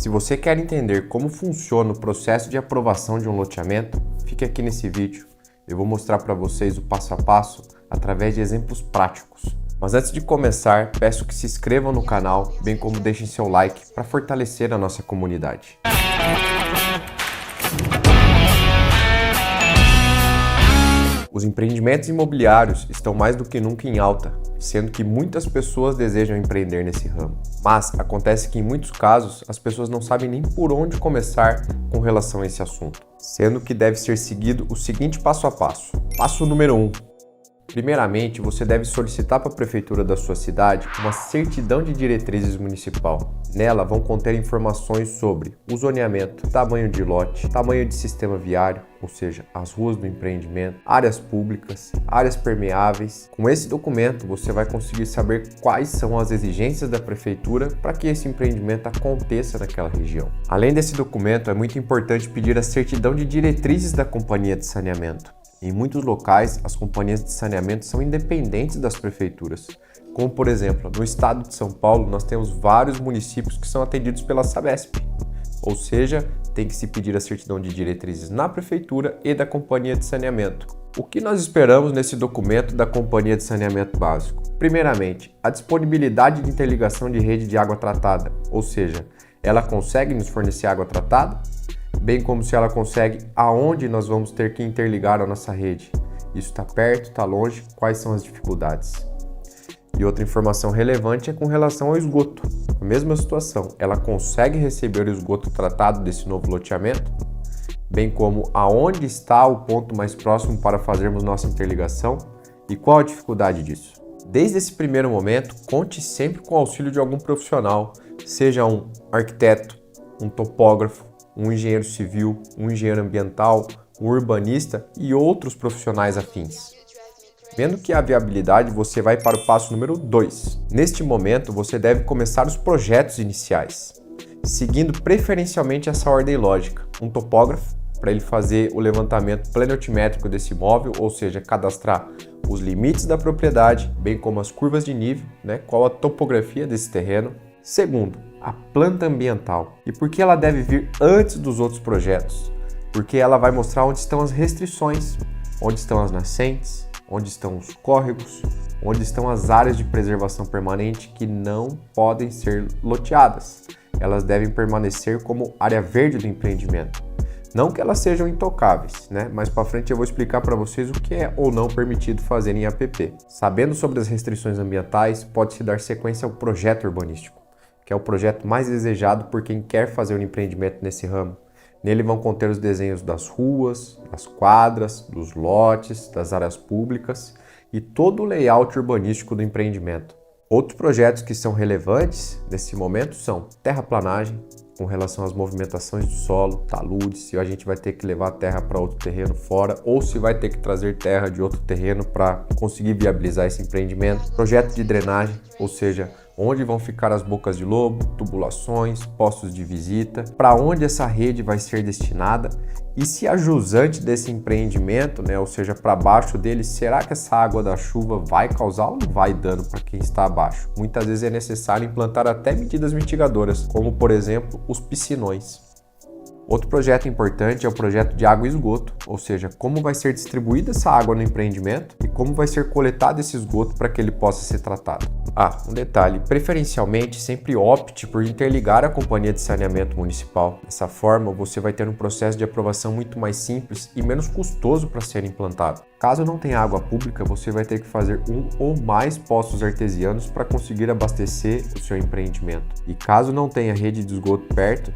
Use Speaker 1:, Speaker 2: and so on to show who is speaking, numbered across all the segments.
Speaker 1: Se você quer entender como funciona o processo de aprovação de um loteamento, fique aqui nesse vídeo. Eu vou mostrar para vocês o passo a passo através de exemplos práticos. Mas antes de começar, peço que se inscrevam no canal, bem como deixem seu like para fortalecer a nossa comunidade. Os empreendimentos imobiliários estão mais do que nunca em alta, sendo que muitas pessoas desejam empreender nesse ramo. Mas acontece que em muitos casos as pessoas não sabem nem por onde começar com relação a esse assunto, sendo que deve ser seguido o seguinte passo a passo. Passo número 1. Primeiramente, você deve solicitar para a prefeitura da sua cidade uma certidão de diretrizes municipal. Nela vão conter informações sobre o zoneamento, tamanho de lote, tamanho de sistema viário, ou seja, as ruas do empreendimento, áreas públicas, áreas permeáveis. Com esse documento, você vai conseguir saber quais são as exigências da prefeitura para que esse empreendimento aconteça naquela região. Além desse documento, é muito importante pedir a certidão de diretrizes da companhia de saneamento. Em muitos locais, as companhias de saneamento são independentes das prefeituras, como por exemplo, no estado de São Paulo, nós temos vários municípios que são atendidos pela Sabesp, ou seja, tem que se pedir a certidão de diretrizes na prefeitura e da companhia de saneamento. O que nós esperamos nesse documento da companhia de saneamento básico? Primeiramente, a disponibilidade de interligação de rede de água tratada, ou seja, ela consegue nos fornecer água tratada? Bem como se ela consegue aonde nós vamos ter que interligar a nossa rede. Isso está perto, está longe, quais são as dificuldades? E outra informação relevante é com relação ao esgoto. A mesma situação, ela consegue receber o esgoto tratado desse novo loteamento? Bem como aonde está o ponto mais próximo para fazermos nossa interligação? E qual a dificuldade disso? Desde esse primeiro momento, conte sempre com o auxílio de algum profissional, seja um arquiteto, um topógrafo, um engenheiro civil, um engenheiro ambiental, um urbanista e outros profissionais afins. Vendo que há viabilidade, você vai para o passo número 2. Neste momento, você deve começar os projetos iniciais, seguindo preferencialmente essa ordem lógica. Um topógrafo, para ele fazer o levantamento planetimétrico desse imóvel, ou seja, cadastrar os limites da propriedade, bem como as curvas de nível, qual a topografia desse terreno. Segundo, a planta ambiental. E por que ela deve vir antes dos outros projetos? Porque ela vai mostrar onde estão as restrições, onde estão as nascentes, onde estão os córregos, onde estão as áreas de preservação permanente que não podem ser loteadas. Elas devem permanecer como área verde do empreendimento. Não que elas sejam intocáveis, mas para frente eu vou explicar para vocês o que é ou não permitido fazer em APP. Sabendo sobre as restrições ambientais, pode-se dar sequência ao projeto urbanístico, que é o projeto mais desejado por quem quer fazer um empreendimento nesse ramo. Nele vão conter os desenhos das ruas, das quadras, dos lotes, das áreas públicas e todo o layout urbanístico do empreendimento. Outros projetos que são relevantes nesse momento são terraplanagem, com relação às movimentações do solo, taludes, se a gente vai ter que levar a terra para outro terreno fora ou se vai ter que trazer terra de outro terreno para conseguir viabilizar esse empreendimento. Projeto de drenagem, ou seja, onde vão ficar as bocas de lobo, tubulações, postos de visita, para onde essa rede vai ser destinada e se a jusante desse empreendimento, ou seja, para baixo dele, será que essa água da chuva vai causar ou não vai dano para quem está abaixo? Muitas vezes é necessário implantar até medidas mitigadoras, como por exemplo os piscinões. Outro projeto importante é o projeto de água e esgoto, ou seja, como vai ser distribuída essa água no empreendimento e como vai ser coletado esse esgoto para que ele possa ser tratado. Um detalhe, preferencialmente sempre opte por interligar a companhia de saneamento municipal. Dessa forma, você vai ter um processo de aprovação muito mais simples e menos custoso para ser implantado. Caso não tenha água pública, você vai ter que fazer um ou mais poços artesianos para conseguir abastecer o seu empreendimento. E caso não tenha rede de esgoto perto,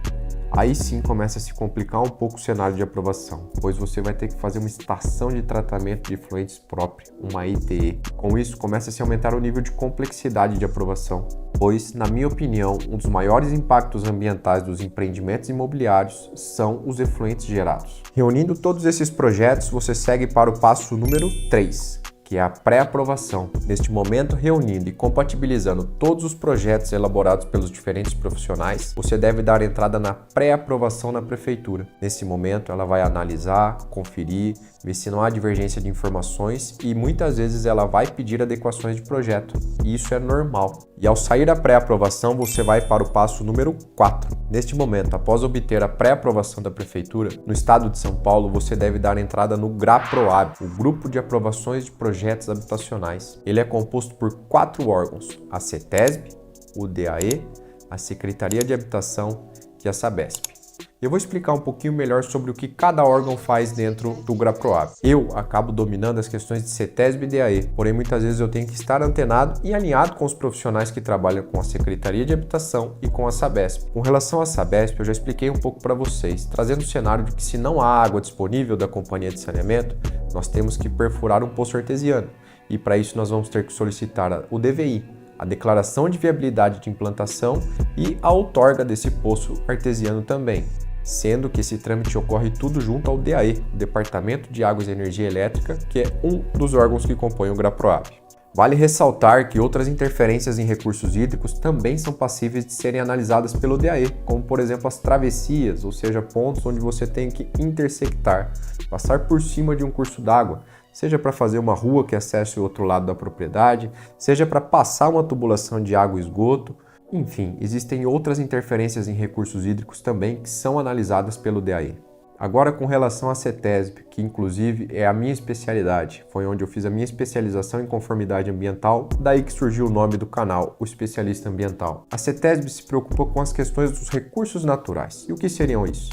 Speaker 1: aí sim começa a se complicar um pouco o cenário de aprovação, pois você vai ter que fazer uma estação de tratamento de efluentes própria, uma ETE. Com isso, começa a se aumentar o nível de complexidade de aprovação, pois, na minha opinião, um dos maiores impactos ambientais dos empreendimentos imobiliários são os efluentes gerados. Reunindo todos esses projetos, você segue para o passo número 3. Que é a pré-aprovação. Neste momento, reunindo e compatibilizando todos os projetos elaborados pelos diferentes profissionais, você deve dar entrada na pré-aprovação na prefeitura. Nesse momento, ela vai analisar, conferir, ver se não há divergência de informações e muitas vezes ela vai pedir adequações de projeto. E isso é normal. E ao sair da pré-aprovação, você vai para o passo número 4. Neste momento, após obter a pré-aprovação da Prefeitura, no estado de São Paulo, você deve dar entrada no GRAPROAB, o Grupo de Aprovações de Projetos Habitacionais. Ele é composto por 4 órgãos: a CETESB, o DAE, a Secretaria de Habitação e a SABESP. Eu vou explicar um pouquinho melhor sobre o que cada órgão faz dentro do GRAPROAB. Eu acabo dominando as questões de CETESB e DAE, porém muitas vezes eu tenho que estar antenado e alinhado com os profissionais que trabalham com a Secretaria de Habitação e com a SABESP. Com relação à SABESP, eu já expliquei um pouco para vocês, trazendo o cenário de que se não há água disponível da companhia de saneamento, nós temos que perfurar um poço artesiano, e para isso nós vamos ter que solicitar o DVI, a declaração de viabilidade de implantação e a outorga desse poço artesiano também, sendo que esse trâmite ocorre tudo junto ao DAE, o Departamento de Águas e Energia Elétrica, que é um dos órgãos que compõem o GRAPROAB. Vale ressaltar que outras interferências em recursos hídricos também são passíveis de serem analisadas pelo DAE, como por exemplo as travessias, ou seja, pontos onde você tem que intersectar, passar por cima de um curso d'água, seja para fazer uma rua que acesse o outro lado da propriedade, seja para passar uma tubulação de água e esgoto. Enfim, existem outras interferências em recursos hídricos também que são analisadas pelo DAE. Agora, com relação à CETESB, que inclusive é a minha especialidade, foi onde eu fiz a minha especialização em conformidade ambiental, daí que surgiu o nome do canal, o Especialista Ambiental. A CETESB se preocupa com as questões dos recursos naturais. E o que seriam isso?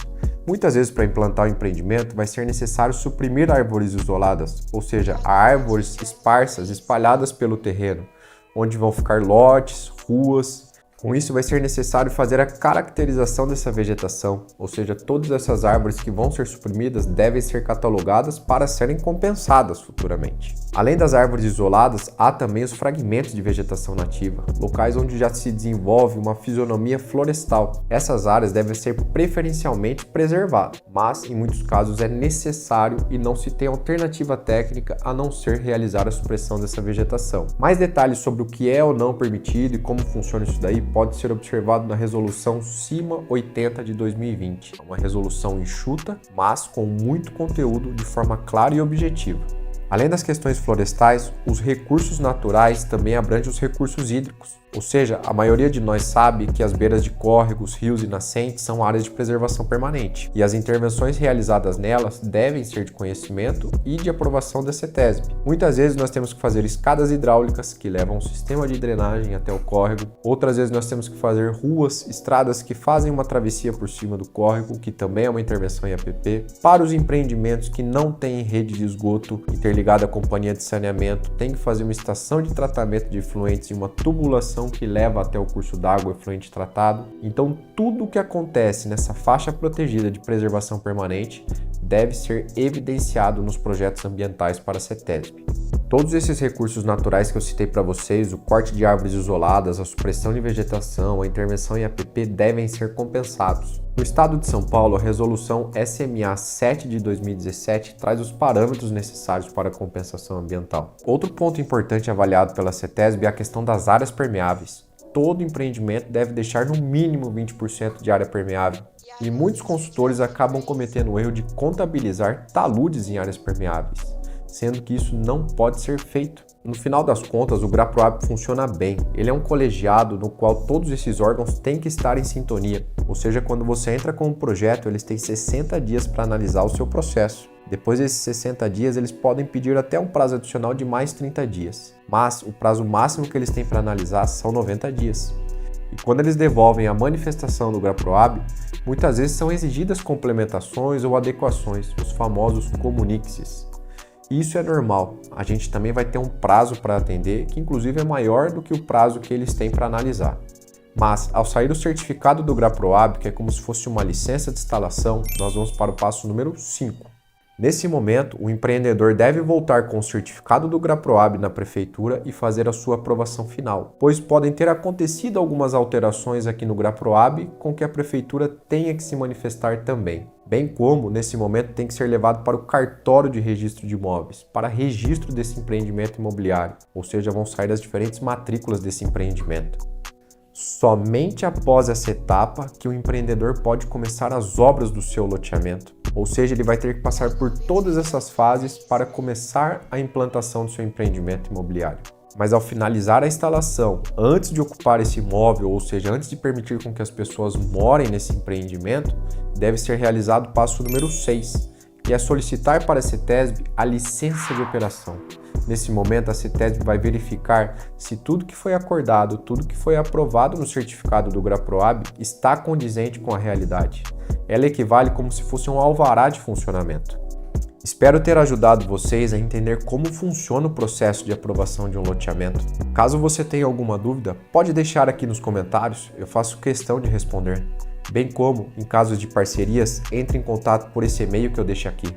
Speaker 1: Muitas vezes, para implantar o empreendimento, vai ser necessário suprimir árvores isoladas, ou seja, árvores esparsas, espalhadas pelo terreno, onde vão ficar lotes, ruas. Com isso, vai ser necessário fazer a caracterização dessa vegetação, ou seja, todas essas árvores que vão ser suprimidas devem ser catalogadas para serem compensadas futuramente. Além das árvores isoladas, há também os fragmentos de vegetação nativa, locais onde já se desenvolve uma fisionomia florestal. Essas áreas devem ser preferencialmente preservadas, mas em muitos casos é necessário e não se tem alternativa técnica a não ser realizar a supressão dessa vegetação. Mais detalhes sobre o que é ou não permitido e como funciona isso daí pode ser observado na Resolução CIMA 80 de 2020. É uma resolução enxuta, mas com muito conteúdo de forma clara e objetiva. Além das questões florestais, os recursos naturais também abrangem os recursos hídricos. Ou seja, a maioria de nós sabe que as beiras de córregos, rios e nascentes são áreas de preservação permanente, e as intervenções realizadas nelas devem ser de conhecimento e de aprovação da CETESB. Muitas vezes nós temos que fazer escadas hidráulicas que levam um sistema de drenagem até o córrego, outras vezes nós temos que fazer ruas, estradas que fazem uma travessia por cima do córrego, que também é uma intervenção em APP. Para os empreendimentos que não têm rede de esgoto interligada à companhia de saneamento, tem que fazer uma estação de tratamento de efluentes e uma tubulação que leva até o curso d'água efluente tratado. Então, tudo o que acontece nessa faixa protegida de preservação permanente deve ser evidenciado nos projetos ambientais para a CETESB. Todos esses recursos naturais que eu citei para vocês, o corte de árvores isoladas, a supressão de vegetação, a intervenção em APP, devem ser compensados. No estado de São Paulo, a resolução SMA 7 de 2017 traz os parâmetros necessários para a compensação ambiental. Outro ponto importante avaliado pela CETESB é a questão das áreas permeáveis. Todo empreendimento deve deixar no mínimo 20% de área permeável. E muitos consultores acabam cometendo o erro de contabilizar taludes em áreas permeáveis, sendo que isso não pode ser feito. No final das contas, o GRAPROAB funciona bem. Ele é um colegiado no qual todos esses órgãos têm que estar em sintonia. Ou seja, quando você entra com um projeto, eles têm 60 dias para analisar o seu processo. Depois desses 60 dias, eles podem pedir até um prazo adicional de mais 30 dias. Mas o prazo máximo que eles têm para analisar são 90 dias. E quando eles devolvem a manifestação do GRAPROAB, muitas vezes são exigidas complementações ou adequações, os famosos comuniques. Isso é normal, a gente também vai ter um prazo para atender, que inclusive é maior do que o prazo que eles têm para analisar. Mas, ao sair o certificado do GRAPROAB, que é como se fosse uma licença de instalação, nós vamos para o passo número 5. Nesse momento, o empreendedor deve voltar com o certificado do GRAPROAB na prefeitura e fazer a sua aprovação final, pois podem ter acontecido algumas alterações aqui no GRAPROAB com que a prefeitura tenha que se manifestar também. Bem como, nesse momento, tem que ser levado para o cartório de registro de imóveis, para registro desse empreendimento imobiliário, ou seja, vão sair as diferentes matrículas desse empreendimento. Somente após essa etapa que o empreendedor pode começar as obras do seu loteamento, ou seja, ele vai ter que passar por todas essas fases para começar a implantação do seu empreendimento imobiliário. Mas ao finalizar a instalação, antes de ocupar esse imóvel, ou seja, antes de permitir com que as pessoas morem nesse empreendimento, deve ser realizado o passo número 6, que é solicitar para a CETESB a licença de operação. Nesse momento, a CETESB vai verificar se tudo que foi acordado, tudo que foi aprovado no certificado do GRAPROAB está condizente com a realidade. Ela equivale como se fosse um alvará de funcionamento. Espero ter ajudado vocês a entender como funciona o processo de aprovação de um loteamento. Caso você tenha alguma dúvida, pode deixar aqui nos comentários, eu faço questão de responder. Bem como, em casos de parcerias, entre em contato por esse e-mail que eu deixo aqui.